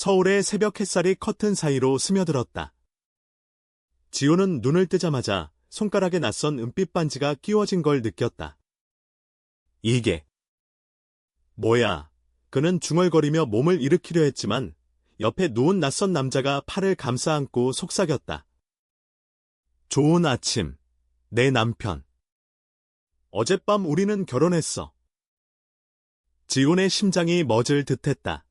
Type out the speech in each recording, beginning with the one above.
서울의 새벽 햇살이 커튼 사이로 스며들었다. 지호는 눈을 뜨자마자 손가락에 낯선 은빛 반지가 끼워진 걸 느꼈다. 이게 뭐야? 그는 중얼거리며 몸을 일으키려 했지만 옆에 누운 낯선 남자가 팔을 감싸 안고 속삭였다. 좋은 아침, 내 남편. 어젯밤 우리는 결혼했어. 지훈의 심장이 멎을 듯했다.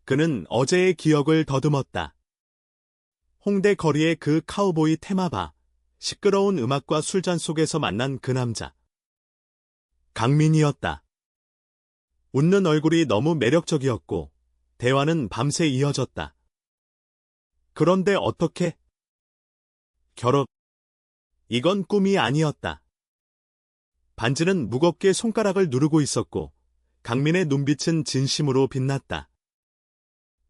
그는 어제의 기억을 더듬었다. 홍대 거리의 그 카우보이 테마바, 시끄러운 음악과 술잔 속에서 만난 그 남자. 강민이었다. 웃는 얼굴이 너무 매력적이었고 대화는 밤새 이어졌다. 그런데 어떻게? 결혼. 이건 꿈이 아니었다. 반지는 무겁게 손가락을 누르고 있었고 강민의 눈빛은 진심으로 빛났다.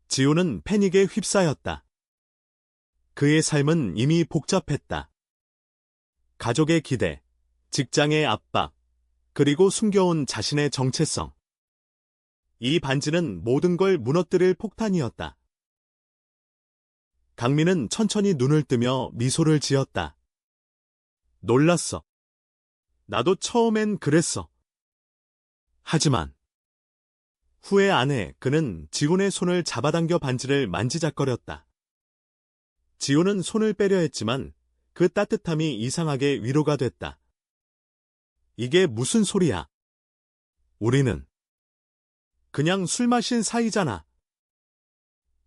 지호는 패닉에 휩싸였다. 그의 삶은 이미 복잡했다. 가족의 기대, 직장의 압박, 그리고 숨겨온 자신의 정체성. 이 반지는 모든 걸 무너뜨릴 폭탄이었다. 강민은 천천히 눈을 뜨며 미소를 지었다. 놀랐어. 나도 처음엔 그랬어. 하지만 후회 안에 그는 지훈의 손을 잡아당겨 반지를 만지작거렸다. 지훈은 손을 빼려 했지만 그 따뜻함이 이상하게 위로가 됐다. 이게 무슨 소리야? 우리는 그냥 술 마신 사이잖아.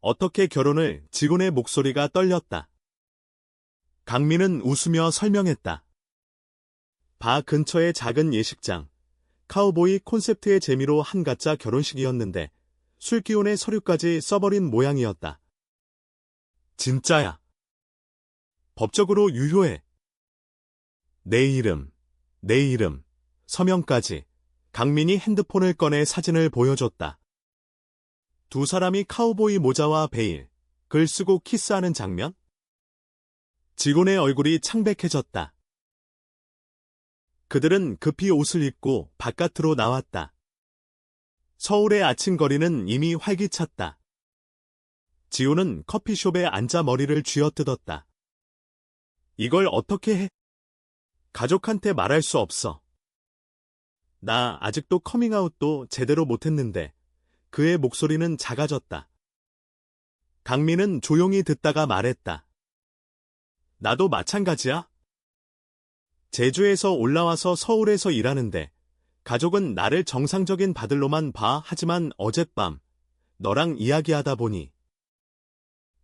어떻게 결혼을? 지훈의 목소리가 떨렸다. 강민은 웃으며 설명했다. 바 근처의 작은 예식장, 카우보이 콘셉트의 재미로 한 가짜 결혼식이었는데 술기운의 서류까지 써버린 모양이었다. 진짜야. 법적으로 유효해. 내 이름, 서명까지. 강민이 핸드폰을 꺼내 사진을 보여줬다. 두 사람이 카우보이 모자와 베일, 글 쓰고 키스하는 장면? 지훈의 얼굴이 창백해졌다. 그들은 급히 옷을 입고 바깥으로 나왔다. 서울의 아침 거리는 이미 활기찼다. 지훈은 커피숍에 앉아 머리를 쥐어뜯었다. 이걸 어떻게 해? 가족한테 말할 수 없어. 나 아직도 커밍아웃도 제대로 못했는데. 그의 목소리는 작아졌다. 강민은 조용히 듣다가 말했다. 나도 마찬가지야. 제주에서 올라와서 서울에서 일하는데 가족은 나를 정상적인 바들로만 봐. 하지만 어젯밤 너랑 이야기하다 보니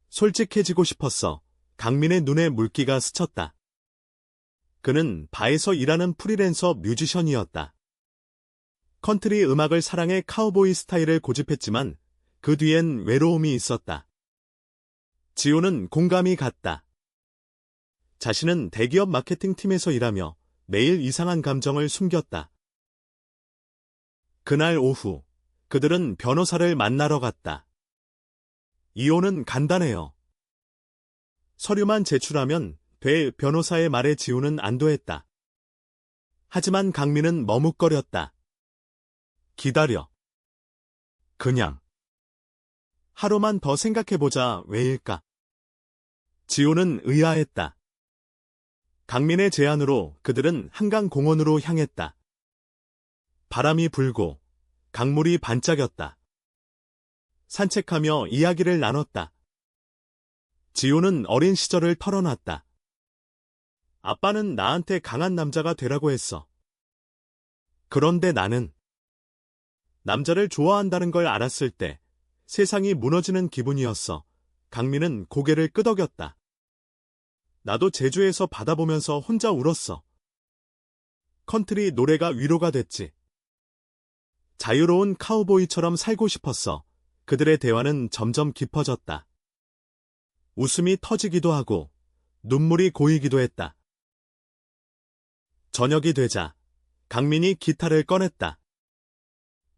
솔직해지고 싶었어. 강민의 눈에 물기가 스쳤다. 그는 바에서 일하는 프리랜서 뮤지션이었다. 컨트리 음악을 사랑해 카우보이 스타일을 고집했지만 그 뒤엔 외로움이 있었다. 지호는 공감이 갔다. 자신은 대기업 마케팅팀에서 일하며 매일 이상한 감정을 숨겼다. 그날 오후 그들은 변호사를 만나러 갔다. 이혼은 간단해요. 서류만 제출하면 돼. 변호사의 말에 지호는 안도했다. 하지만 강민은 머뭇거렸다. 기다려. 그냥. 하루만 더 생각해보자. 왜일까? 지호는 의아했다. 강민의 제안으로 그들은 한강공원으로 향했다. 바람이 불고 강물이 반짝였다. 산책하며 이야기를 나눴다. 지호는 어린 시절을 털어놨다. 아빠는 나한테 강한 남자가 되라고 했어. 그런데 나는 남자를 좋아한다는 걸 알았을 때 세상이 무너지는 기분이었어. 강민은 고개를 끄덕였다. 나도 제주에서 바다 보면서 혼자 울었어. 컨트리 노래가 위로가 됐지. 자유로운 카우보이처럼 살고 싶었어. 그들의 대화는 점점 깊어졌다. 웃음이 터지기도 하고 눈물이 고이기도 했다. 저녁이 되자 강민이 기타를 꺼냈다.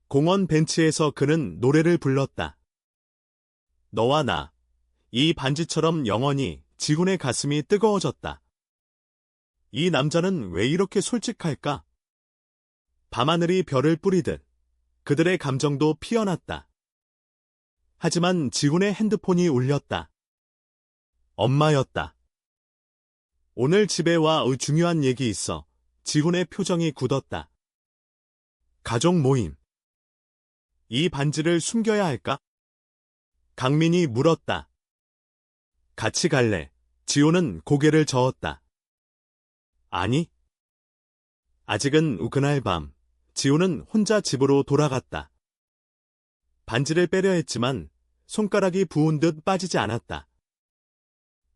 공원 벤치에서 그는 노래를 불렀다. 너와 나, 이 반지처럼 영원히. 지훈의 가슴이 뜨거워졌다. 이 남자는 왜 이렇게 솔직할까? 밤하늘이 별을 뿌리듯 그들의 감정도 피어났다. 하지만 지훈의 핸드폰이 울렸다. 엄마였다. 오늘 집에 와 중요한 얘기 있어. 지훈의 표정이 굳었다. 가족 모임. 이 반지를 숨겨야 할까? 강민이 물었다. 같이 갈래? 지훈은 고개를 저었다. 아니. 아직은 그날 밤, 지훈은 혼자 집으로 돌아갔다. 반지를 빼려 했지만 손가락이 부은 듯 빠지지 않았다.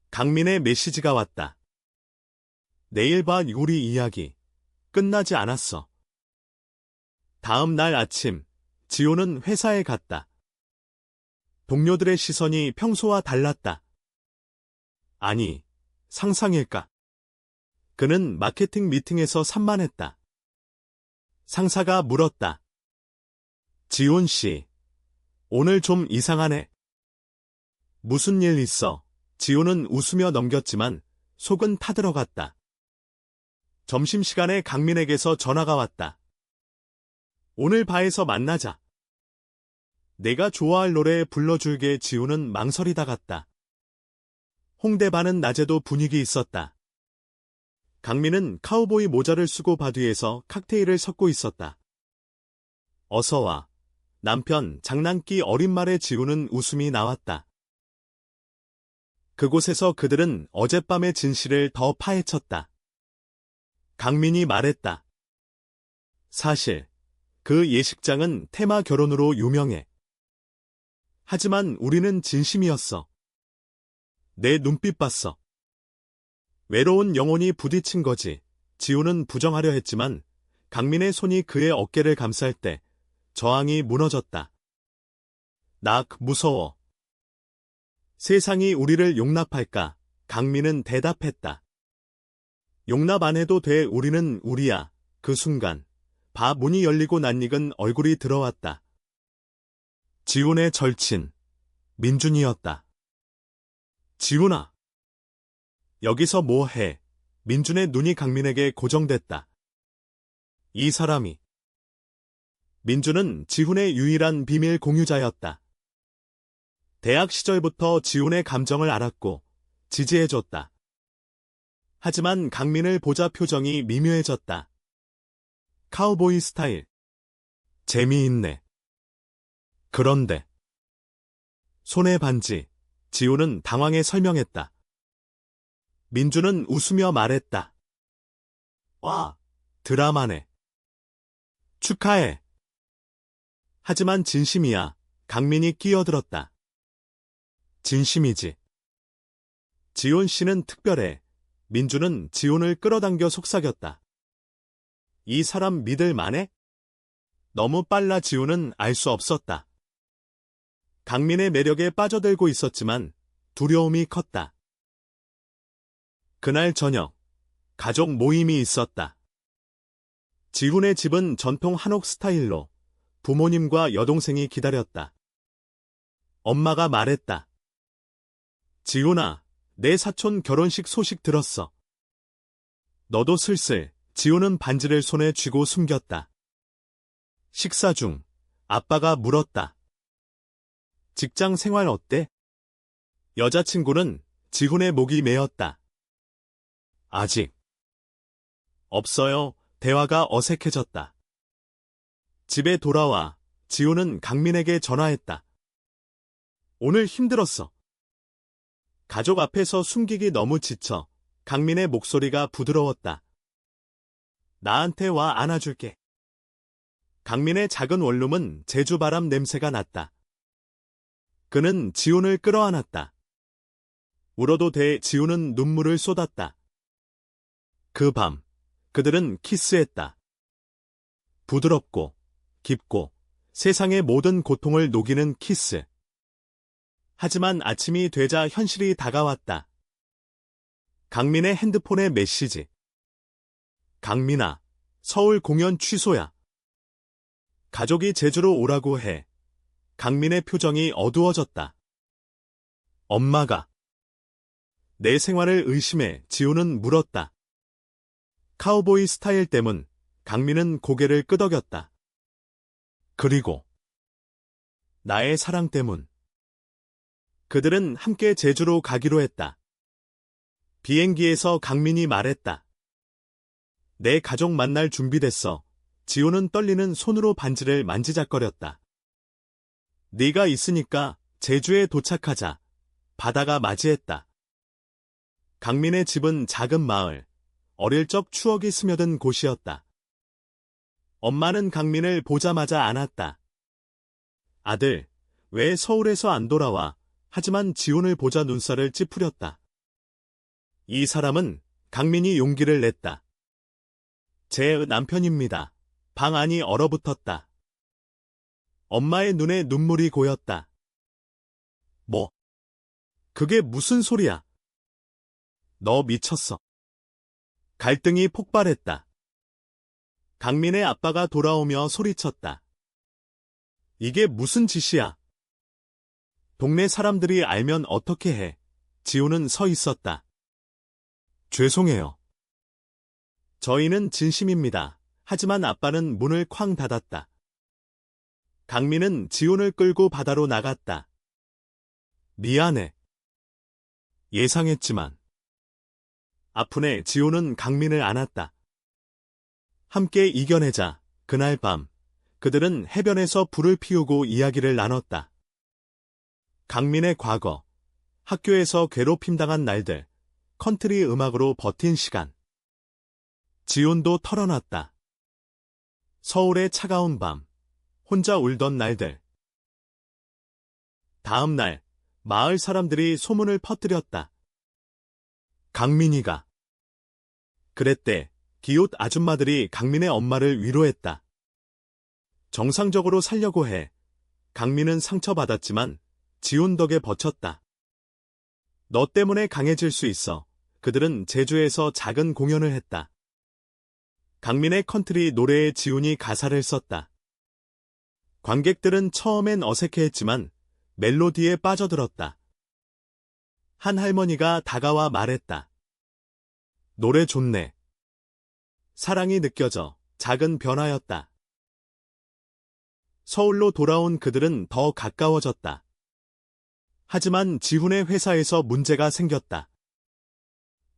강민의 메시지가 왔다. 내일 봐 우리 이야기. 끝나지 않았어. 다음 날 아침, 지훈은 회사에 갔다. 동료들의 시선이 평소와 달랐다. 아니, 상상일까? 그는 마케팅 미팅에서 산만했다. 상사가 물었다. 지훈 씨, 오늘 좀 이상하네. 무슨 일 있어? 지훈은 웃으며 넘겼지만 속은 타들어갔다. 점심시간에 강민에게서 전화가 왔다. 오늘 바에서 만나자. 내가 좋아할 노래 불러줄게. 지훈은 망설이다 갔다. 홍대바는 낮에도 분위기 있었다. 강민은 카우보이 모자를 쓰고 바뒤에서 칵테일을 섞고 있었다. 어서와. 남편 장난기 어린 말에 지훈은 웃음이 나왔다. 그곳에서 그들은 어젯밤의 진실을 더 파헤쳤다. 강민이 말했다. 사실 그 예식장은 테마 결혼으로 유명해. 하지만 우리는 진심이었어. 내 눈빛 봤어. 외로운 영혼이 부딪힌 거지. 지훈은 부정하려 했지만 강민의 손이 그의 어깨를 감쌀 때 저항이 무너졌다. 나 무서워. 세상이 우리를 용납할까? 강민은 대답했다. 용납 안 해도 돼. 우리는 우리야. 그 순간 바 문이 열리고 낯익은 얼굴이 들어왔다. 지훈의 절친 민준이었다. 지훈아. 여기서 뭐 해? 민준의 눈이 강민에게 고정됐다. 이 사람이. 민준은 지훈의 유일한 비밀 공유자였다. 대학 시절부터 지훈의 감정을 알았고 지지해줬다. 하지만 강민을 보자 표정이 미묘해졌다. 카우보이 스타일. 재미있네. 그런데 손에 반지. 지훈은 당황해 설명했다. 민준은 웃으며 말했다. 와, 드라마네. 축하해. 하지만 진심이야. 강민이 끼어들었다. 진심이지. 지훈 씨는 특별해. 민준은 지훈을 끌어당겨 속삭였다. 이 사람 믿을 만해? 너무 빨라. 지훈은 알 수 없었다. 강민의 매력에 빠져들고 있었지만 두려움이 컸다. 그날 저녁, 가족 모임이 있었다. 지훈의 집은 전통 한옥 스타일로 부모님과 여동생이 기다렸다. 엄마가 말했다. 지훈아, 내 사촌 결혼식 소식 들었어. 너도 슬슬. 지훈은 반지를 손에 쥐고 숨겼다. 식사 중 아빠가 물었다. 직장 생활 어때? 여자친구는 지훈의 목이 메었다. 아직 없어요. 대화가 어색해졌다. 집에 돌아와 지훈은 강민에게 전화했다. 오늘 힘들었어. 가족 앞에서 숨기기 너무 지쳐. 강민의 목소리가 부드러웠다. 나한테 와 안아줄게. 강민의 작은 원룸은 제주바람 냄새가 났다. 그는 지훈을 끌어안았다. 울어도 돼. 지훈은 눈물을 쏟았다. 그 밤, 그들은 키스했다. 부드럽고, 깊고, 세상의 모든 고통을 녹이는 키스. 하지만 아침이 되자 현실이 다가왔다. 강민의 핸드폰에 메시지. 강민아, 서울 공연 취소야. 가족이 제주로 오라고 해. 강민의 표정이 어두워졌다. 엄마가 내 생활을 의심해. 지훈은 물었다. 카우보이 스타일 때문. 강민은 고개를 끄덕였다. 그리고 나의 사랑 때문. 그들은 함께 제주로 가기로 했다. 비행기에서 강민이 말했다. 내 가족 만날 준비됐어. 지호는 떨리는 손으로 반지를 만지작거렸다. 네가 있으니까 제주에 도착하자. 바다가 맞이했다. 강민의 집은 작은 마을, 어릴 적 추억이 스며든 곳이었다. 엄마는 강민을 보자마자 안았다. 아들, 왜 서울에서 안 돌아와? 하지만 지훈을 보자 눈살을 찌푸렸다. 이 사람은 강민이 용기를 냈다. 제 남편입니다. 방 안이 얼어붙었다. 엄마의 눈에 눈물이 고였다. 뭐? 그게 무슨 소리야? 너 미쳤어. 갈등이 폭발했다. 강민의 아빠가 돌아오며 소리쳤다. 이게 무슨 짓이야? 동네 사람들이 알면 어떻게 해? 지호는 서 있었다. 죄송해요. 저희는 진심입니다. 하지만 아빠는 문을 쾅 닫았다. 강민은 지훈을 끌고 바다로 나갔다. 미안해. 예상했지만. 아프네. 지훈은 강민을 안았다. 함께 이겨내자. 그날 밤, 그들은 해변에서 불을 피우고 이야기를 나눴다. 강민의 과거, 학교에서 괴롭힘당한 날들, 컨트리 음악으로 버틴 시간. 지훈도 털어놨다. 서울의 차가운 밤, 혼자 울던 날들. 다음 날, 마을 사람들이 소문을 퍼뜨렸다. 강민이가. 그랬대. 기웃 아줌마들이 강민의 엄마를 위로했다. 정상적으로 살려고 해. 강민은 상처받았지만 지훈 덕에 버텼다. 너 때문에 강해질 수 있어. 그들은 제주에서 작은 공연을 했다. 강민의 컨트리 노래에 지훈이 가사를 썼다. 관객들은 처음엔 어색해했지만 멜로디에 빠져들었다. 한 할머니가 다가와 말했다. 노래 좋네. 사랑이 느껴져. 작은 변화였다. 서울로 돌아온 그들은 더 가까워졌다. 하지만 지훈의 회사에서 문제가 생겼다.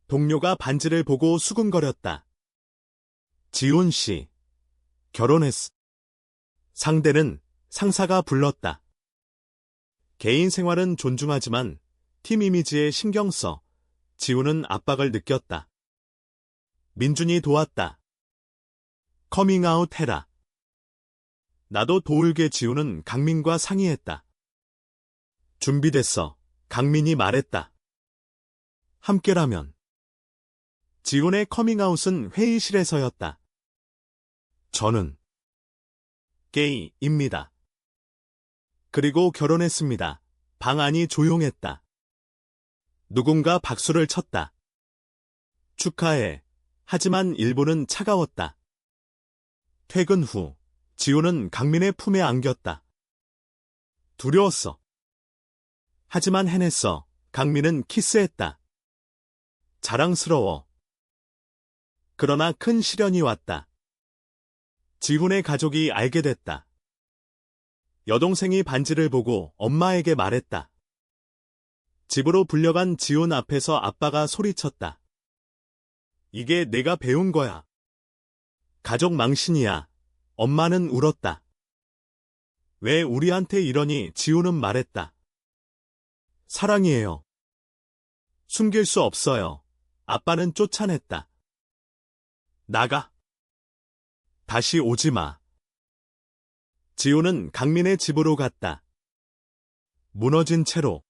동료가 반지를 보고 수근거렸다. 지훈 씨, 결혼했어. 상대는 상사가 불렀다. 개인 생활은 존중하지만 팀 이미지에 신경 써. 지훈은 압박을 느꼈다. 민준이 도왔다. 커밍아웃 해라. 나도 도울게. 지훈은 강민과 상의했다. 준비됐어. 강민이 말했다. 함께라면. 지훈의 커밍아웃은 회의실에서였다. 저는 게이입니다. 그리고 결혼했습니다. 방 안이 조용했다. 누군가 박수를 쳤다. 축하해. 하지만 일부는 차가웠다. 퇴근 후, 지훈은 강민의 품에 안겼다. 두려웠어. 하지만 해냈어. 강민은 키스했다. 자랑스러워. 그러나 큰 시련이 왔다. 지훈의 가족이 알게 됐다. 여동생이 반지를 보고 엄마에게 말했다. 집으로 불려간 지훈 앞에서 아빠가 소리쳤다. 이게 내가 배운 거야. 가족 망신이야. 엄마는 울었다. 왜 우리한테 이러니? 지훈은 말했다. 사랑이에요. 숨길 수 없어요. 아빠는 쫓아냈다. 나가. 다시 오지 마. 지훈은 강민의 집으로 갔다. 무너진 채로.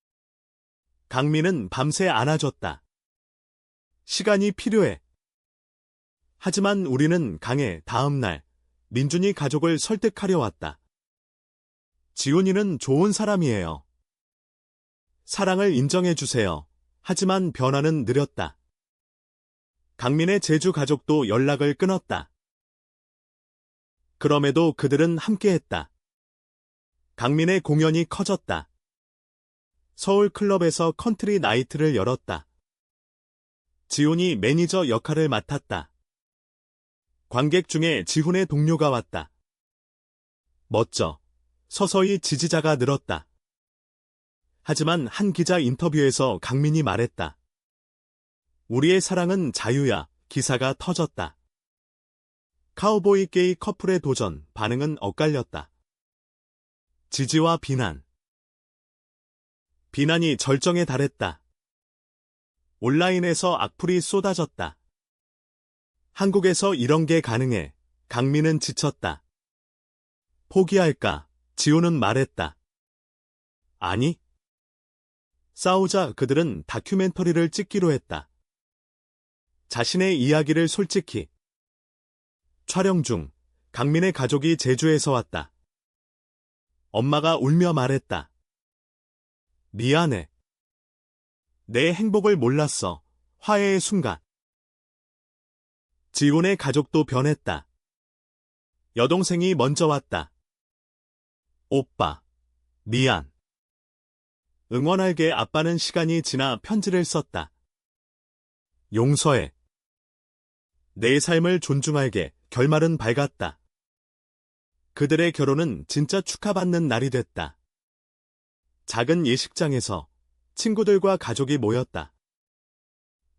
강민은 밤새 안아줬다. 시간이 필요해. 하지만 우리는 강해. 다음 날, 민준이 가족을 설득하려 왔다. 지훈이는 좋은 사람이에요. 사랑을 인정해주세요. 하지만 변화는 느렸다. 강민의 제주 가족도 연락을 끊었다. 그럼에도 그들은 함께했다. 강민의 공연이 커졌다. 서울 클럽에서 컨트리 나이트를 열었다. 지훈이 매니저 역할을 맡았다. 관객 중에 지훈의 동료가 왔다. 멋져. 서서히 지지자가 늘었다. 하지만 한 기자 인터뷰에서 강민이 말했다. 우리의 사랑은 자유야. 기사가 터졌다. 카우보이 게이 커플의 도전, 반응은 엇갈렸다. 지지와 비난. 비난이 절정에 달했다. 온라인에서 악플이 쏟아졌다. 한국에서 이런 게 가능해. 강민은 지쳤다. 포기할까? 지호는 말했다. 아니. 싸우자. 그들은 다큐멘터리를 찍기로 했다. 자신의 이야기를 솔직히. 촬영 중 강민의 가족이 제주에서 왔다. 엄마가 울며 말했다. 미안해. 내 행복을 몰랐어. 화해의 순간. 지훈의 가족도 변했다. 여동생이 먼저 왔다. 오빠, 미안. 응원할게. 아빠는 시간이 지나 편지를 썼다. 용서해. 내 삶을 존중할게. 결말은 밝았다. 그들의 결혼은 진짜 축하받는 날이 됐다. 작은 예식장에서 친구들과 가족이 모였다.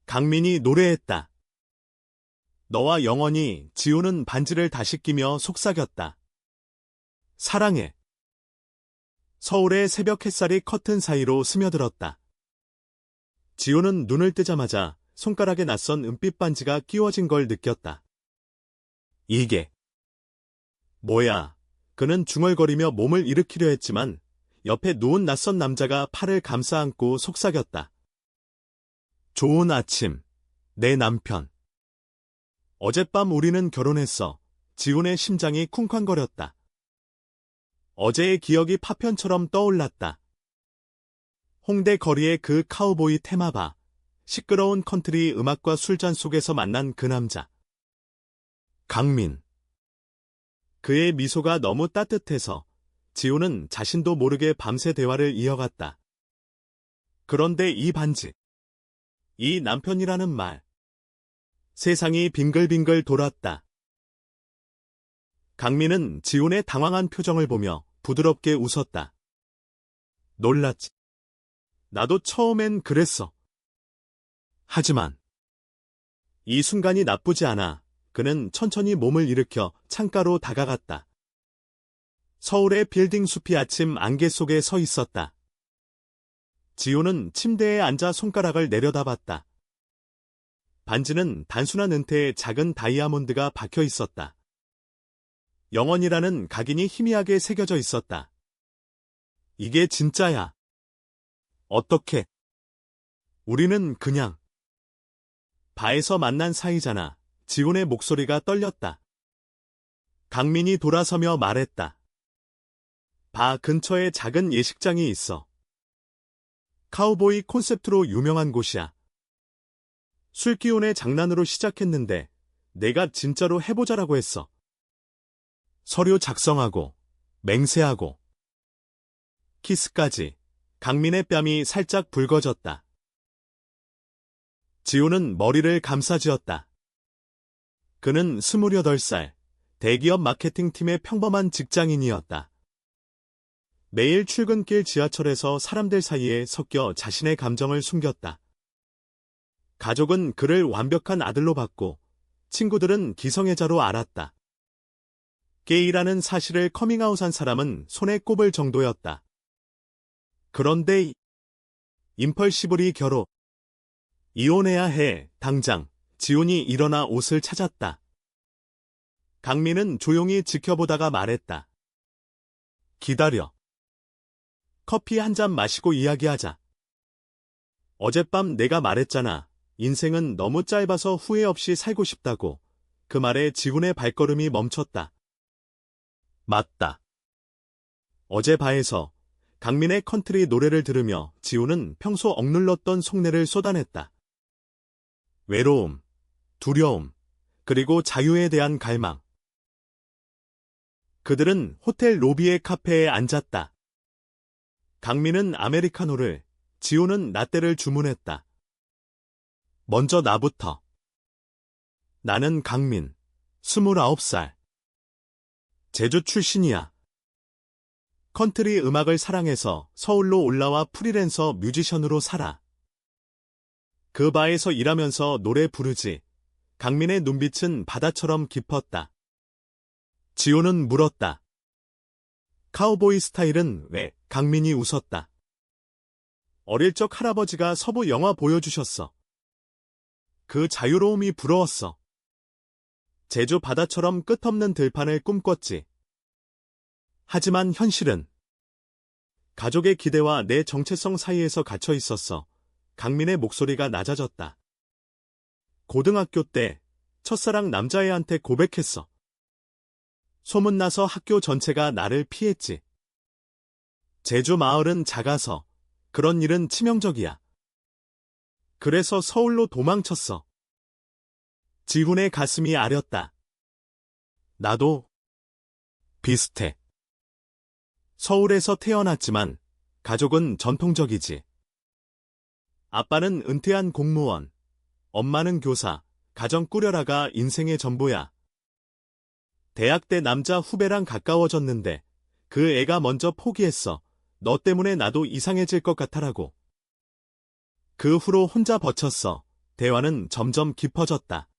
강민이 노래했다. 너와 영원히. 지호는 반지를 다시 끼며 속삭였다. 사랑해. 서울의 새벽 햇살이 커튼 사이로 스며들었다. 지호는 눈을 뜨자마자 손가락에 낯선 은빛 반지가 끼워진 걸 느꼈다. 이게 뭐야? 그는 중얼거리며 몸을 일으키려 했지만 옆에 누운 낯선 남자가 팔을 감싸 안고 속삭였다. 좋은 아침, 내 남편. 어젯밤 우리는 결혼했어. 지훈의 심장이 쿵쾅거렸다. 어제의 기억이 파편처럼 떠올랐다. 홍대 거리의 그 카우보이 테마바, 시끄러운 컨트리 음악과 술잔 속에서 만난 그 남자. 강민. 그의 미소가 너무 따뜻해서 지호는 자신도 모르게 밤새 대화를 이어갔다. 그런데 이 반지, 이 남편이라는 말. 세상이 빙글빙글 돌았다. 강민은 지훈의 당황한 표정을 보며 부드럽게 웃었다. 놀랐지. 나도 처음엔 그랬어. 하지만 이 순간이 나쁘지 않아. 그는 천천히 몸을 일으켜 창가로 다가갔다. 서울의 빌딩 숲이 아침 안개 속에 서 있었다. 지호는 침대에 앉아 손가락을 내려다봤다. 반지는 단순한 은테에 작은 다이아몬드가 박혀 있었다. 영원이라는 각인이 희미하게 새겨져 있었다. 이게 진짜야. 어떻게? 우리는 그냥 바에서 만난 사이잖아. 지훈의 목소리가 떨렸다. 강민이 돌아서며 말했다. 바 근처에 작은 예식장이 있어. 카우보이 콘셉트로 유명한 곳이야. 술기운의 장난으로 시작했는데 내가 진짜로 해보자라고 했어. 서류 작성하고 맹세하고 키스까지. 강민의 뺨이 살짝 붉어졌다. 지호는 머리를 감싸쥐었다. 그는 28살, 대기업 마케팅팀의 평범한 직장인이었다. 매일 출근길 지하철에서 사람들 사이에 섞여 자신의 감정을 숨겼다. 가족은 그를 완벽한 아들로 봤고 친구들은 기성애자로 알았다. 게이라는 사실을 커밍아웃한 사람은 손에 꼽을 정도였다. 그런데 임펄시블이 결혼. 이혼해야 해. 당장. 지훈이 일어나 옷을 찾았다. 강민은 조용히 지켜보다가 말했다. 기다려. 커피 한 잔 마시고 이야기하자. 어젯밤 내가 말했잖아. 인생은 너무 짧아서 후회 없이 살고 싶다고. 그 말에 지훈의 발걸음이 멈췄다. 맞다. 어제 바에서 강민의 컨트리 노래를 들으며 지훈은 평소 억눌렀던 속내를 쏟아냈다. 외로움, 두려움, 그리고 자유에 대한 갈망. 그들은 호텔 로비의 카페에 앉았다. 강민은 아메리카노를, 지훈은 라떼를 주문했다. 먼저 나부터. 나는 강민, 29살. 제주 출신이야. 컨트리 음악을 사랑해서 서울로 올라와 프리랜서 뮤지션으로 살아. 그 바에서 일하면서 노래 부르지. 강민의 눈빛은 바다처럼 깊었다. 지호는 물었다. 카우보이 스타일은 왜? 강민이 웃었다. 어릴 적 할아버지가 서부 영화 보여주셨어. 그 자유로움이 부러웠어. 제주 바다처럼 끝없는 들판을 꿈꿨지. 하지만 현실은 가족의 기대와 내 정체성 사이에서 갇혀 있었어. 강민의 목소리가 낮아졌다. 고등학교 때 첫사랑 남자애한테 고백했어. 소문나서 학교 전체가 나를 피했지. 제주 마을은 작아서 그런 일은 치명적이야. 그래서 서울로 도망쳤어. 지훈의 가슴이 아렸다. 나도 비슷해. 서울에서 태어났지만 가족은 전통적이지. 아빠는 은퇴한 공무원, 엄마는 교사, 가정 꾸려라가 인생의 전부야. 대학 때 남자 후배랑 가까워졌는데 그 애가 먼저 포기했어. 너 때문에 나도 이상해질 것 같아라고. 그 후로 혼자 버텼어. 대화는 점점 깊어졌다.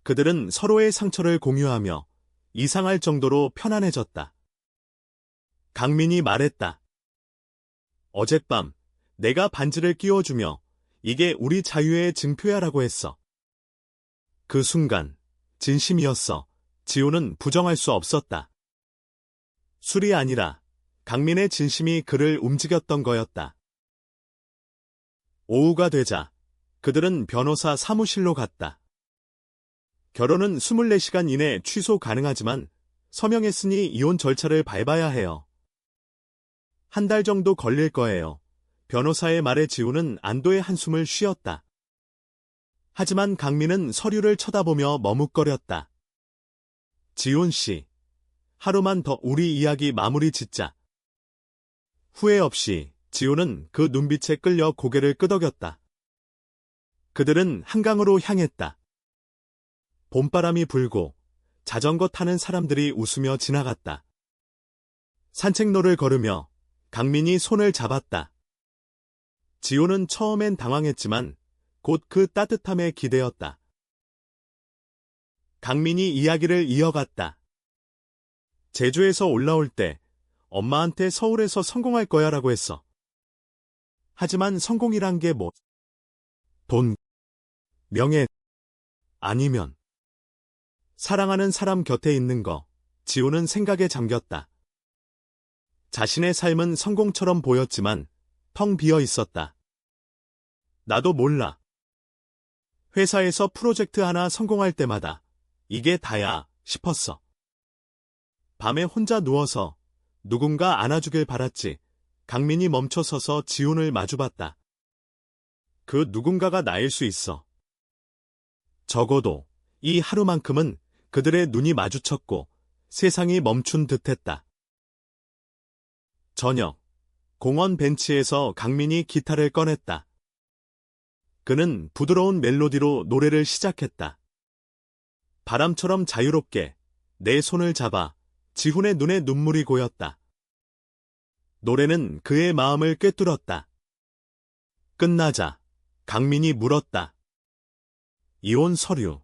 그들은 서로의 상처를 공유하며 이상할 정도로 편안해졌다. 강민이 말했다. 어젯밤 내가 반지를 끼워주며 이게 우리 자유의 증표야라고 했어. 그 순간 진심이었어. 지호는 부정할 수 없었다. 술이 아니라 강민의 진심이 그를 움직였던 거였다. 오후가 되자 그들은 변호사 사무실로 갔다. 결혼은 24시간 이내 취소 가능하지만 서명했으니 이혼 절차를 밟아야 해요. 한 달 정도 걸릴 거예요. 변호사의 말에 지우는 안도의 한숨을 쉬었다. 하지만 강민은 서류를 쳐다보며 머뭇거렸다. 지훈 씨, 하루만 더 우리 이야기 마무리 짓자. 후회 없이 지훈은 그 눈빛에 끌려 고개를 끄덕였다. 그들은 한강으로 향했다. 봄바람이 불고 자전거 타는 사람들이 웃으며 지나갔다. 산책로를 걸으며 강민이 손을 잡았다. 지호는 처음엔 당황했지만 곧 그 따뜻함에 기대었다. 강민이 이야기를 이어갔다. 제주에서 올라올 때 엄마한테 서울에서 성공할 거야 라고 했어. 하지만 성공이란 게 뭐? 돈, 명예, 아니면 사랑하는 사람 곁에 있는 거. 지호는 생각에 잠겼다. 자신의 삶은 성공처럼 보였지만 텅 비어 있었다. 나도 몰라. 회사에서 프로젝트 하나 성공할 때마다 이게 다야 싶었어. 밤에 혼자 누워서 누군가 안아주길 바랐지. 강민이 멈춰서서 지훈을 마주봤다. 그 누군가가 나일 수 있어. 적어도 이 하루만큼은 그들의 눈이 마주쳤고 세상이 멈춘 듯했다. 저녁, 공원 벤치에서 강민이 기타를 꺼냈다. 그는 부드러운 멜로디로 노래를 시작했다. 바람처럼 자유롭게 내 손을 잡아. 지훈의 눈에 눈물이 고였다. 노래는 그의 마음을 꿰뚫었다. 끝나자 강민이 물었다. 이혼 서류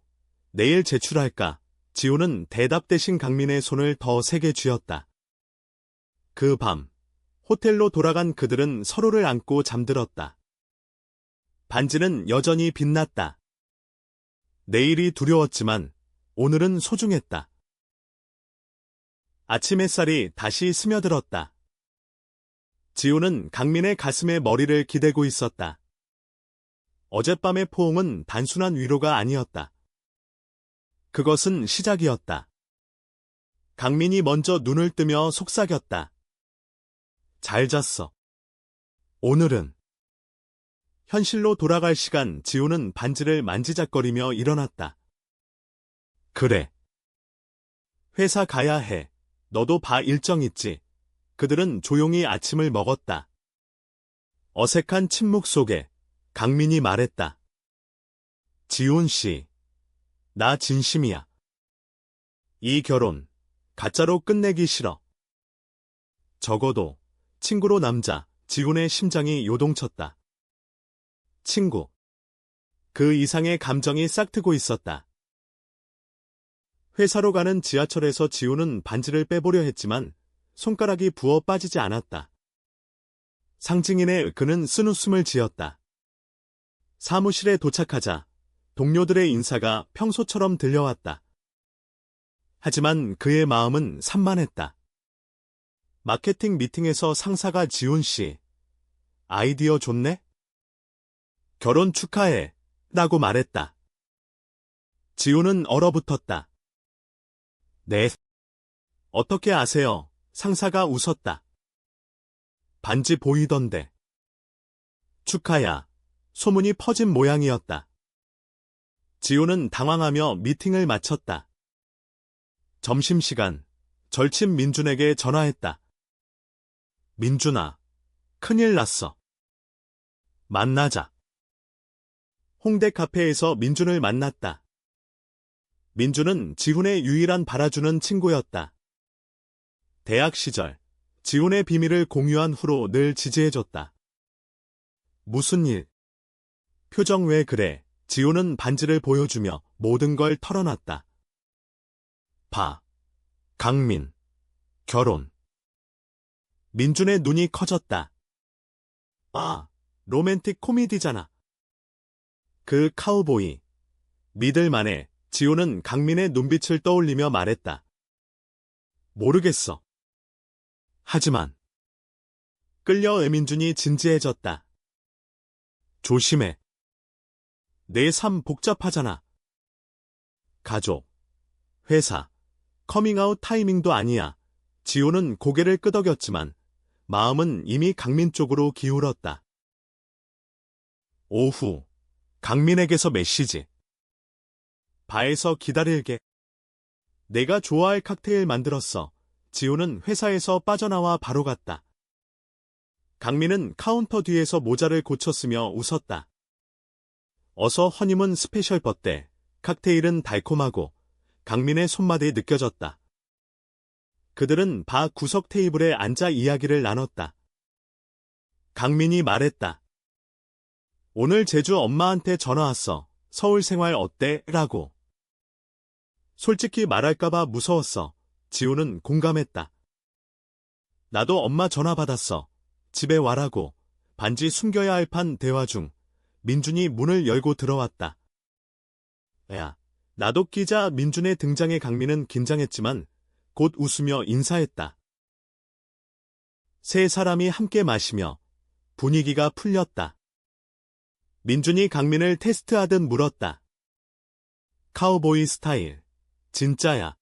내일 제출할까? 지훈은 대답 대신 강민의 손을 더 세게 쥐었다. 그 밤 호텔로 돌아간 그들은 서로를 안고 잠들었다. 반지는 여전히 빛났다. 내일이 두려웠지만 오늘은 소중했다. 아침 햇살이 다시 스며들었다. 지호는 강민의 가슴에 머리를 기대고 있었다. 어젯밤의 포옹은 단순한 위로가 아니었다. 그것은 시작이었다. 강민이 먼저 눈을 뜨며 속삭였다. 잘 잤어. 오늘은 현실로 돌아갈 시간. 지호는 반지를 만지작거리며 일어났다. 그래. 회사 가야 해. 너도 봐 일정 있지. 그들은 조용히 아침을 먹었다. 어색한 침묵 속에 강민이 말했다. 지훈 씨, 나 진심이야. 이 결혼 가짜로 끝내기 싫어. 적어도 친구로 남자 지훈의 심장이 요동쳤다. 친구. 그 이상의 감정이 싹트고 있었다. 회사로 가는 지하철에서 지훈은 반지를 빼보려 했지만 손가락이 부어 빠지지 않았다. 상징인의 그는 쓴웃음을 지었다. 사무실에 도착하자 동료들의 인사가 평소처럼 들려왔다. 하지만 그의 마음은 산만했다. 마케팅 미팅에서 상사가 지훈 씨, 아이디어 좋네? 결혼 축하해, 라고 말했다. 지훈은 얼어붙었다. 네. 어떻게 아세요? 상사가 웃었다. 반지 보이던데. 축하야. 소문이 퍼진 모양이었다. 지훈은 당황하며 미팅을 마쳤다. 점심시간, 절친 민준에게 전화했다. 민준아, 큰일 났어. 만나자. 홍대 카페에서 민준을 만났다. 민준은 지훈의 유일한 바라주는 친구였다. 대학 시절, 지훈의 비밀을 공유한 후로 늘 지지해줬다. 무슨 일? 표정 왜 그래? 지훈은 반지를 보여주며 모든 걸 털어놨다. 봐. 강민. 결혼. 민준의 눈이 커졌다. 아, 로맨틱 코미디잖아. 그 카우보이. 믿을만해. 지훈은 강민의 눈빛을 떠올리며 말했다. 모르겠어. 하지만. 끌려 민준이 진지해졌다. 조심해. 내 삶 복잡하잖아. 가족, 회사, 커밍아웃 타이밍도 아니야. 지호는 고개를 끄덕였지만 마음은 이미 강민 쪽으로 기울었다. 오후, 강민에게서 메시지. 바에서 기다릴게. 내가 좋아할 칵테일 만들었어. 지호는 회사에서 빠져나와 바로 갔다. 강민은 카운터 뒤에서 모자를 고쳤으며 웃었다. 어서 허니문 스페셜 버때. 칵테일은 달콤하고 강민의 손맛이 느껴졌다. 그들은 바 구석 테이블에 앉아 이야기를 나눴다. 강민이 말했다. 오늘 제주 엄마한테 전화 왔어. 서울 생활 어때? 라고. 솔직히 말할까봐 무서웠어. 지호는 공감했다. 나도 엄마 전화 받았어. 집에 와라고. 반지 숨겨야 할 판 대화 중 민준이 문을 열고 들어왔다. 야, 나도 끼자. 민준의 등장에 강민은 긴장했지만 곧 웃으며 인사했다. 세 사람이 함께 마시며 분위기가 풀렸다. 민준이 강민을 테스트하듯 물었다. 카우보이 스타일, 진짜야.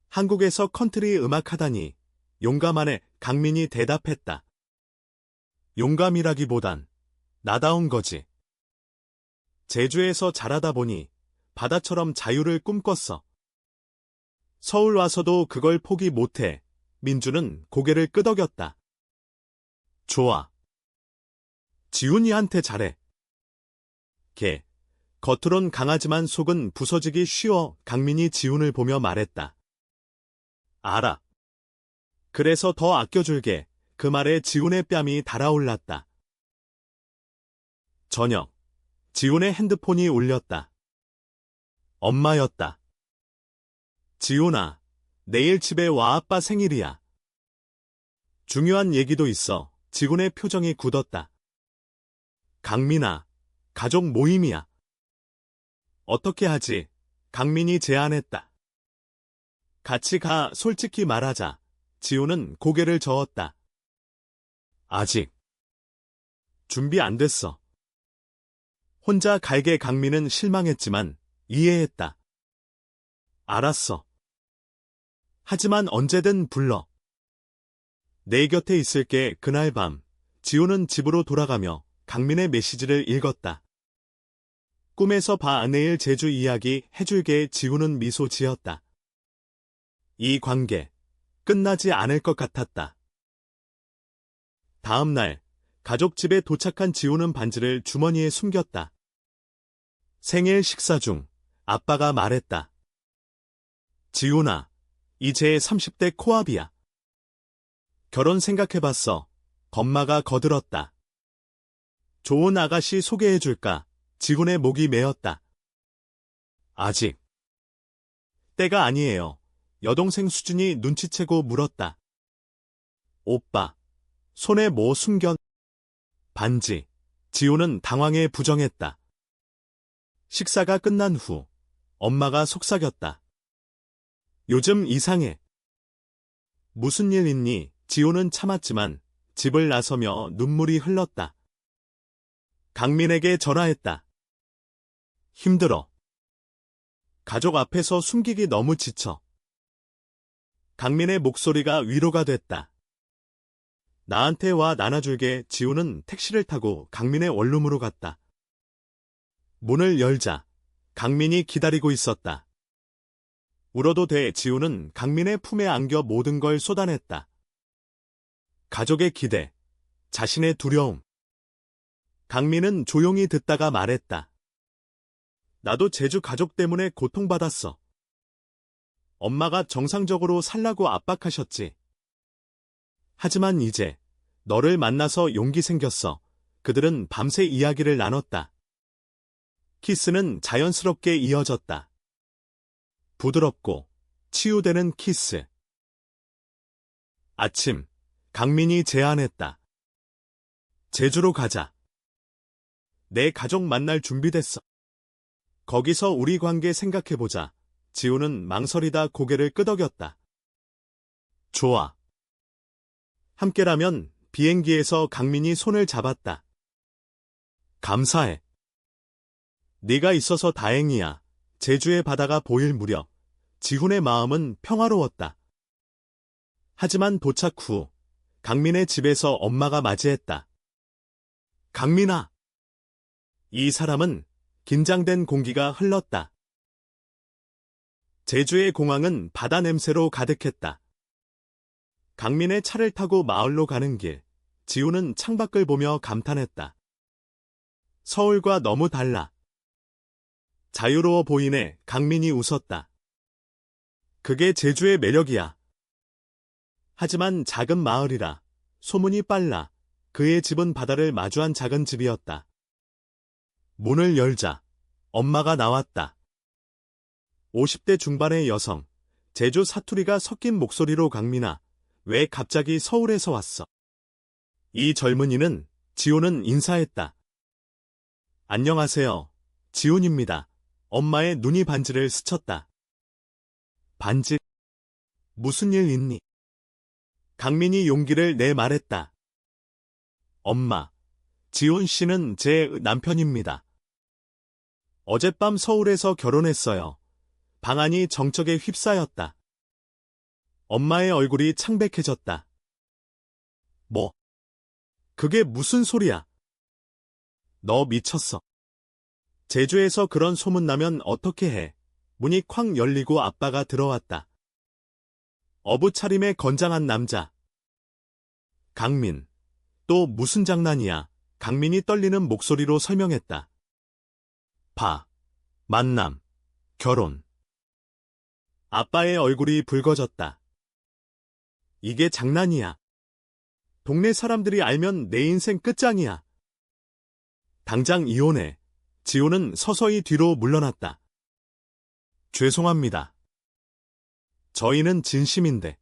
한국에서 컨트리 음악 하다니. 용감하네. 강민이 대답했다. 용감이라기보단 나다운 거지. 제주에서 자라다 보니 바다처럼 자유를 꿈꿨어. 서울 와서도 그걸 포기 못해. 민준은 고개를 끄덕였다. 좋아. 지훈이한테 잘해. 걔, 겉으론 강하지만 속은 부서지기 쉬워. 강민이 지훈을 보며 말했다. 알아. 그래서 더 아껴줄게. 그 말에 지훈의 뺨이 달아올랐다. 저녁, 지훈의 핸드폰이 울렸다. 엄마였다. 지훈아, 내일 집에 와. 아빠 생일이야. 중요한 얘기도 있어. 지훈의 표정이 굳었다. 강민아, 가족 모임이야. 어떻게 하지? 강민이 제안했다. 같이 가. 솔직히 말하자. 지훈은 고개를 저었다. 아직 준비 안 됐어. 혼자 갈게. 강민은 실망했지만 이해했다. 알았어. 하지만 언제든 불러. 내 곁에 있을게. 그날 밤, 지훈은 집으로 돌아가며 강민의 메시지를 읽었다. 꿈에서 봐. 내일 제주 이야기 해줄게. 지훈은 미소 지었다. 이 관계 끝나지 않을 것 같았다. 다음 날, 가족 집에 도착한 지훈은 반지를 주머니에 숨겼다. 생일 식사 중 아빠가 말했다. 지훈아, 이제 30대 코앞이야. 결혼 생각해봤어. 건마가 거들었다. 좋은 아가씨 소개해줄까? 지훈의 목이 메었다. 아직. 때가 아니에요. 여동생 수진이 눈치채고 물었다. 오빠, 손에 뭐 숨겨? 반지. 지호는 당황해 부정했다. 식사가 끝난 후 엄마가 속삭였다. 요즘 이상해. 무슨 일 있니? 지호는 참았지만 집을 나서며 눈물이 흘렀다. 강민에게 전화했다. 힘들어. 가족 앞에서 숨기기 너무 지쳐. 강민의 목소리가 위로가 됐다. 나한테 와 나눠줄게. 지우는 택시를 타고 강민의 원룸으로 갔다. 문을 열자 강민이 기다리고 있었다. 울어도 돼. 지우는 강민의 품에 안겨 모든 걸 쏟아냈다. 가족의 기대, 자신의 두려움. 강민은 조용히 듣다가 말했다. 나도 제주 가족 때문에 고통받았어. 엄마가 정상적으로 살라고 압박하셨지. 하지만 이제 너를 만나서 용기 생겼어. 그들은 밤새 이야기를 나눴다. 키스는 자연스럽게 이어졌다. 부드럽고 치유되는 키스. 아침, 강민이 제안했다. 제주로 가자. 내 가족 만날 준비됐어. 거기서 우리 관계 생각해보자. 지우는 망설이다 고개를 끄덕였다. 좋아. 함께라면. 비행기에서 강민이 손을 잡았다. 감사해. 네가 있어서 다행이야. 제주의 바다가 보일 무렵 지훈의 마음은 평화로웠다. 하지만 도착 후 강민의 집에서 엄마가 맞이했다. 강민아. 이 사람은 긴장된 공기가 흘렀다. 제주의 공항은 바다 냄새로 가득했다. 강민의 차를 타고 마을로 가는 길, 지우는 창밖을 보며 감탄했다. 서울과 너무 달라. 자유로워 보이네. 강민이 웃었다. 그게 제주의 매력이야. 하지만 작은 마을이라 소문이 빨라. 그의 집은 바다를 마주한 작은 집이었다. 문을 열자 엄마가 나왔다. 50대 중반의 여성, 제주 사투리가 섞인 목소리로 강민아, 왜 갑자기 서울에서 왔어? 이 젊은이는 지훈은 인사했다. 안녕하세요. 지훈입니다. 엄마의 눈이 반지를 스쳤다. 반지? 무슨 일 있니? 강민이 용기를 내 말했다. 엄마, 지훈 씨는 제 남편입니다. 어젯밤 서울에서 결혼했어요. 방안이 정적에 휩싸였다. 엄마의 얼굴이 창백해졌다. 뭐? 그게 무슨 소리야? 너 미쳤어. 제주에서 그런 소문나면 어떻게 해? 문이 쾅 열리고 아빠가 들어왔다. 어부차림의 건장한 남자. 강민. 또 무슨 장난이야? 강민이 떨리는 목소리로 설명했다. 만남, 결혼. 아빠의 얼굴이 붉어졌다. 이게 장난이야. 동네 사람들이 알면 내 인생 끝장이야. 당장 이혼해. 지호는 서서히 뒤로 물러났다. 죄송합니다. 저희는 진심인데.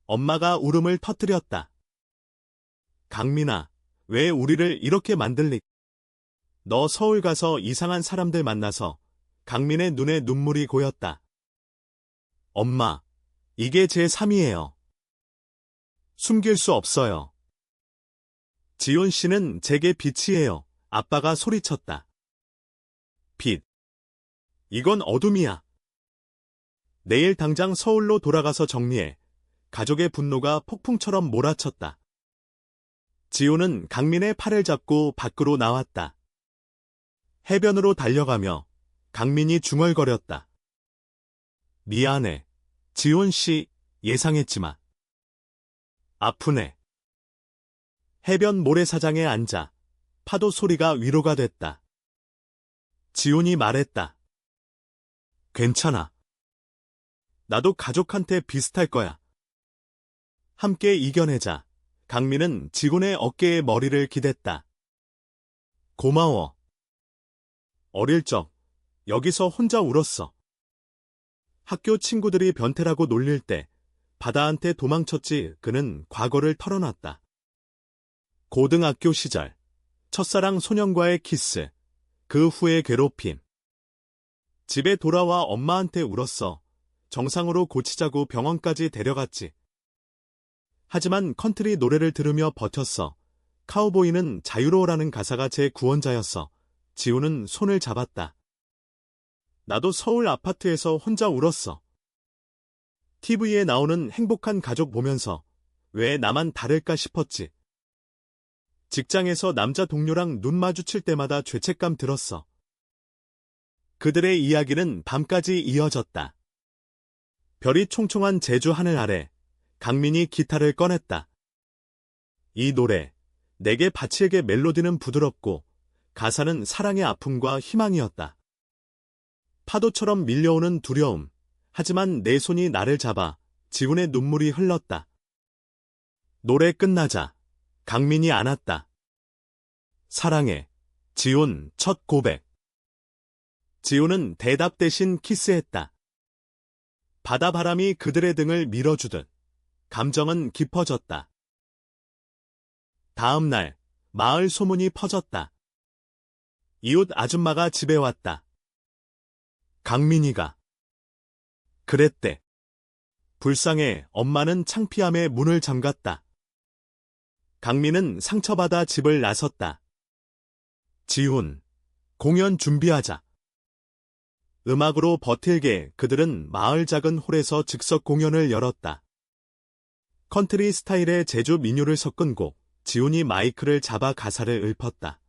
엄마가 울음을 터뜨렸다. 강민아, 왜 우리를 이렇게 만들리? 너 서울 가서 이상한 사람들 만나서. 강민의 눈에 눈물이 고였다. 엄마, 이게 제 3이에요. 숨길 수 없어요. 지훈 씨는 제게 빛이에요. 아빠가 소리쳤다. 빛. 이건 어둠이야. 내일 당장 서울로 돌아가서 정리해. 가족의 분노가 폭풍처럼 몰아쳤다. 지훈은 강민의 팔을 잡고 밖으로 나왔다. 해변으로 달려가며 강민이 중얼거렸다. 미안해. 지훈 씨, 예상했지만. 아프네. 해변 모래사장에 앉아 파도 소리가 위로가 됐다. 지훈이 말했다. 괜찮아. 나도 가족한테 비슷할 거야. 함께 이겨내자. 강민은 지훈의 어깨에 머리를 기댔다. 고마워. 어릴 적 여기서 혼자 울었어. 학교 친구들이 변태라고 놀릴 때 바다한테 도망쳤지. 그는 과거를 털어놨다. 고등학교 시절 첫사랑 소년과의 키스, 그 후의 괴롭힘. 집에 돌아와 엄마한테 울었어. 정상으로 고치자고 병원까지 데려갔지. 하지만 컨트리 노래를 들으며 버텼어. 카우보이는 자유로워라는 가사가 제 구원자였어. 지훈은 손을 잡았다. 나도 서울 아파트에서 혼자 울었어. TV에 나오는 행복한 가족 보면서 왜 나만 다를까 싶었지. 직장에서 남자 동료랑 눈 마주칠 때마다 죄책감 들었어. 그들의 이야기는 밤까지 이어졌다. 별이 총총한 제주 하늘 아래 강민이 기타를 꺼냈다. 이 노래, 내게 바치에게 멜로디는 부드럽고 가사는 사랑의 아픔과 희망이었다. 파도처럼 밀려오는 두려움, 하지만 내 손이 나를 잡아 지훈의 눈물이 흘렀다. 노래 끝나자 강민이 안았다. 사랑해, 지훈 첫 고백. 지훈은 대답 대신 키스했다. 바다바람이 그들의 등을 밀어주듯 감정은 깊어졌다. 다음 날 마을 소문이 퍼졌다. 이웃 아줌마가 집에 왔다. 강민이가 그랬대. 불쌍해. 엄마는 창피함에 문을 잠갔다. 강민은 상처받아 집을 나섰다. 지훈, 공연 준비하자. 음악으로 버틸게. 그들은 마을 작은 홀에서 즉석 공연을 열었다. 컨트리 스타일의 제주 민요를 섞은 곡, 지훈이 마이크를 잡아 가사를 읊었다.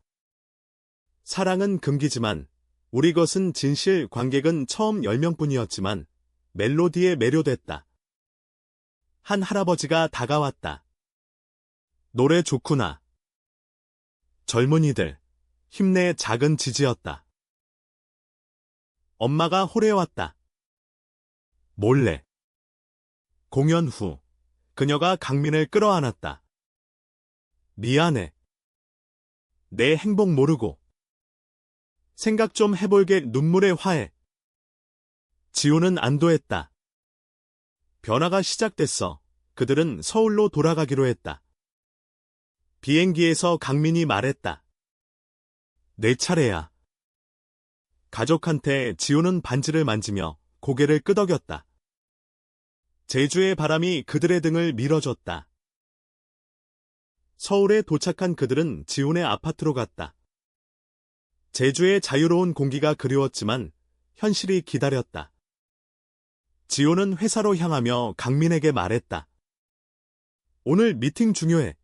사랑은 금기지만 우리 것은 진실. 관객은 처음 10명뿐이었지만 멜로디에 매료됐다. 한 할아버지가 다가왔다. 노래 좋구나. 젊은이들, 힘내. 작은 지지였다. 엄마가 홀에 왔다. 몰래. 공연 후 그녀가 강민을 끌어안았다. 미안해. 내 행복 모르고. 생각 좀 해볼게. 눈물의 화해. 지훈은 안도했다. 변화가 시작됐어. 그들은 서울로 돌아가기로 했다. 비행기에서 강민이 말했다. 내 차례야. 가족한테 지훈은 반지를 만지며 고개를 끄덕였다. 제주의 바람이 그들의 등을 밀어줬다. 서울에 도착한 그들은 지훈의 아파트로 갔다. 제주의 자유로운 공기가 그리웠지만 현실이 기다렸다. 지훈은 회사로 향하며 강민에게 말했다. 오늘 미팅 중요해.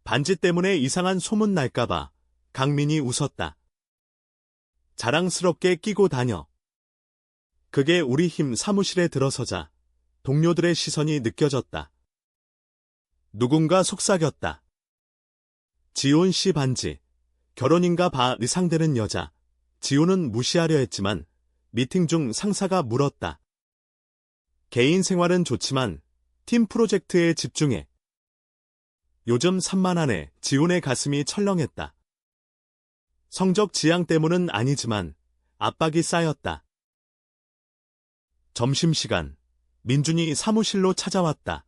반지 때문에 이상한 소문 날까봐. 강민이 웃었다. 자랑스럽게 끼고 다녀. 그게 우리 힘. 사무실에 들어서자 동료들의 시선이 느껴졌다. 누군가 속삭였다. 지훈 씨 반지. 결혼인가 봐. 의상되는 여자. 지훈은 무시하려 했지만 미팅 중 상사가 물었다. 개인 생활은 좋지만 팀 프로젝트에 집중해. 요즘 산만하네. 지훈의 가슴이 철렁했다. 성적 지향 때문은 아니지만 압박이 쌓였다. 점심시간, 민준이 사무실로 찾아왔다.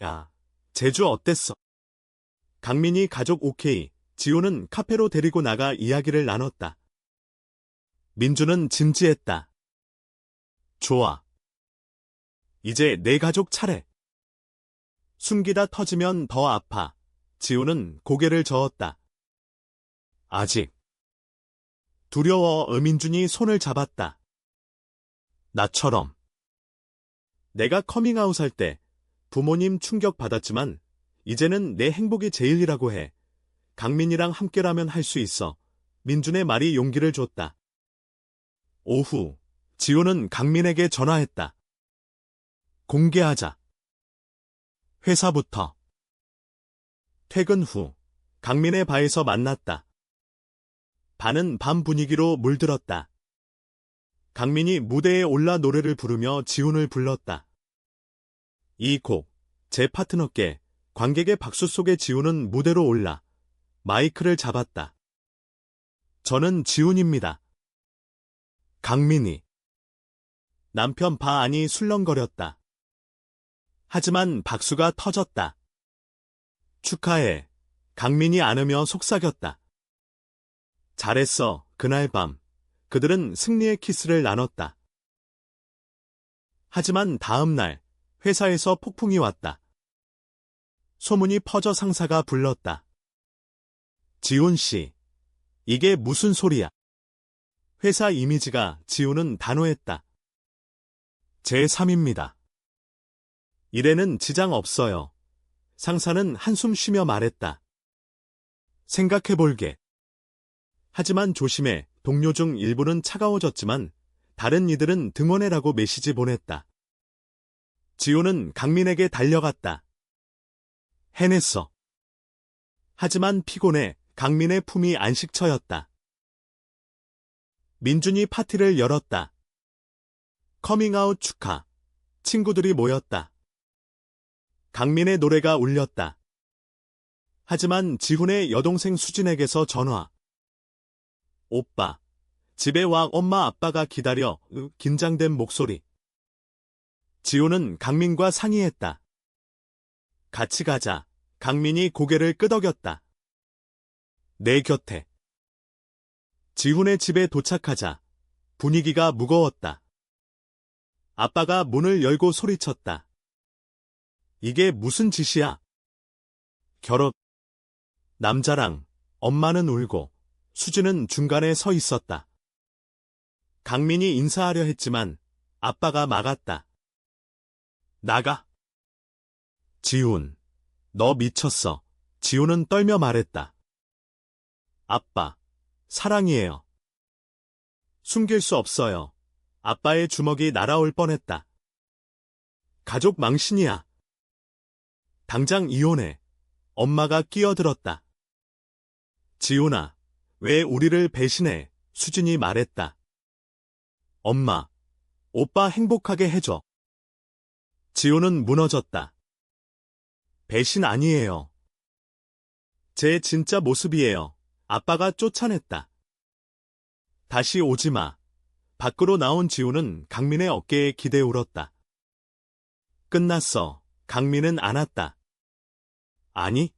야, 제주 어땠어? 강민이 가족 오케이. 지훈은 카페로 데리고 나가 이야기를 나눴다. 민준은 진지했다. 좋아. 이제 내 가족 차례. 숨기다 터지면 더 아파. 지훈은 고개를 저었다. 아직. 두려워. 민준이 손을 잡았다. 나처럼. 내가 커밍아웃할 때 부모님 충격받았지만 이제는 내 행복이 제일이라고 해. 강민이랑 함께라면 할 수 있어. 민준의 말이 용기를 줬다. 오후, 지훈은 강민에게 전화했다. 공개하자. 회사부터. 퇴근 후, 강민의 바에서 만났다. 반은 밤 분위기로 물들었다. 강민이 무대에 올라 노래를 부르며 지훈을 불렀다. 이 곡, 제 파트너께 관객의 박수 속에 지훈은 무대로 올라 마이크를 잡았다. 저는 지훈입니다. 강민이. 남편 바 안이 술렁거렸다. 하지만 박수가 터졌다. 축하해. 강민이 안으며 속삭였다. 잘했어. 그날 밤 그들은 승리의 키스를 나눴다. 하지만 다음 날 회사에서 폭풍이 왔다. 소문이 퍼져 상사가 불렀다. 지훈 씨, 이게 무슨 소리야? 회사 이미지가 지훈은 단호했다. 제3입니다. 일에는 지장 없어요. 상사는 한숨 쉬며 말했다. 생각해볼게. 하지만 조심해. 동료 중 일부는 차가워졌지만 다른 이들은 등원해라고 메시지 보냈다. 지훈은 강민에게 달려갔다. 해냈어. 하지만 피곤해. 강민의 품이 안식처였다. 민준이 파티를 열었다. 커밍아웃 축하. 친구들이 모였다. 강민의 노래가 울렸다. 하지만 지훈의 여동생 수진에게서 전화. 오빠, 집에 와. 엄마 아빠가 기다려. 긴장된 목소리. 지훈은 강민과 상의했다. 같이 가자. 강민이 고개를 끄덕였다. 내 곁에. 지훈의 집에 도착하자 분위기가 무거웠다. 아빠가 문을 열고 소리쳤다. 이게 무슨 짓이야? 결혼. 남자랑 엄마는 울고 수진은 중간에 서 있었다. 강민이 인사하려 했지만 아빠가 막았다. 나가. 지훈, 너 미쳤어. 지훈은 떨며 말했다. 아빠, 사랑이에요. 숨길 수 없어요. 아빠의 주먹이 날아올 뻔했다. 가족 망신이야. 당장 이혼해. 엄마가 끼어들었다. 지훈아, 왜 우리를 배신해? 수진이 말했다. 엄마, 오빠 행복하게 해줘. 지훈은 무너졌다. 배신 아니에요. 제 진짜 모습이에요. 아빠가 쫓아냈다. 다시 오지 마. 밖으로 나온 지훈은 강민의 어깨에 기대 울었다. 끝났어. 강민은 안았다. 아니.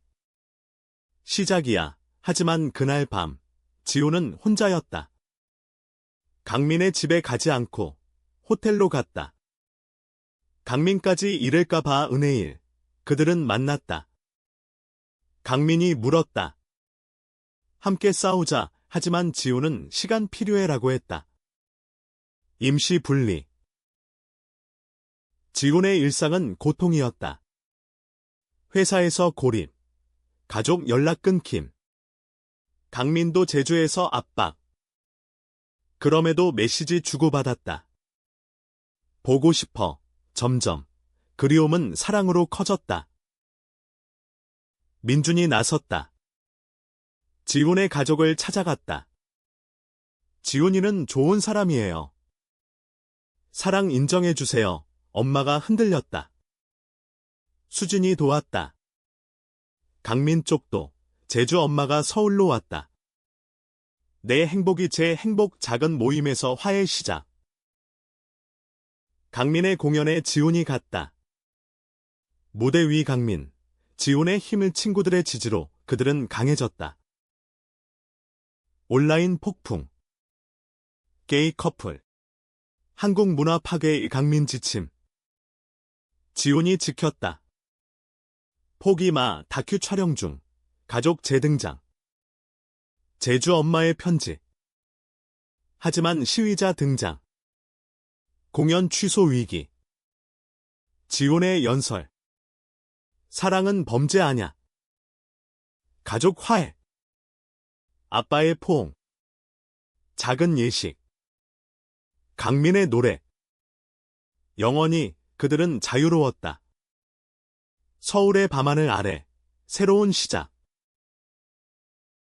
시작이야. 하지만 그날 밤, 지훈은 혼자였다. 강민의 집에 가지 않고 호텔로 갔다. 강민까지 잃을까봐 은혜일. 그들은 만났다. 강민이 물었다. 함께 싸우자. 하지만 지훈은 시간 필요해라고 했다. 임시 분리. 지훈의 일상은 고통이었다. 회사에서 고립, 가족 연락 끊김, 강민도 제주에서 압박. 그럼에도 메시지 주고받았다. 보고 싶어. 점점. 그리움은 사랑으로 커졌다. 민준이 나섰다. 지훈의 가족을 찾아갔다. 지훈이는 좋은 사람이에요. 사랑 인정해주세요. 엄마가 흔들렸다. 수진이 도왔다. 강민 쪽도. 제주 엄마가 서울로 왔다. 내 행복이 제 행복. 작은 모임에서 화해 시작. 강민의 공연에 지훈이 갔다. 무대 위 강민, 지훈의 힘을 친구들의 지지로 그들은 강해졌다. 온라인 폭풍. 게이 커플. 한국 문화 파괴의 강민 지침. 지훈이 지켰다. 포기 마. 다큐 촬영 중. 가족 재등장. 제주 엄마의 편지. 하지만 시위자 등장. 공연 취소 위기. 지훈의 연설. 사랑은 범죄 아냐. 가족 화해. 아빠의 포옹. 작은 예식. 강민의 노래. 영원히 그들은 자유로웠다. 서울의 밤하늘 아래 새로운 시작.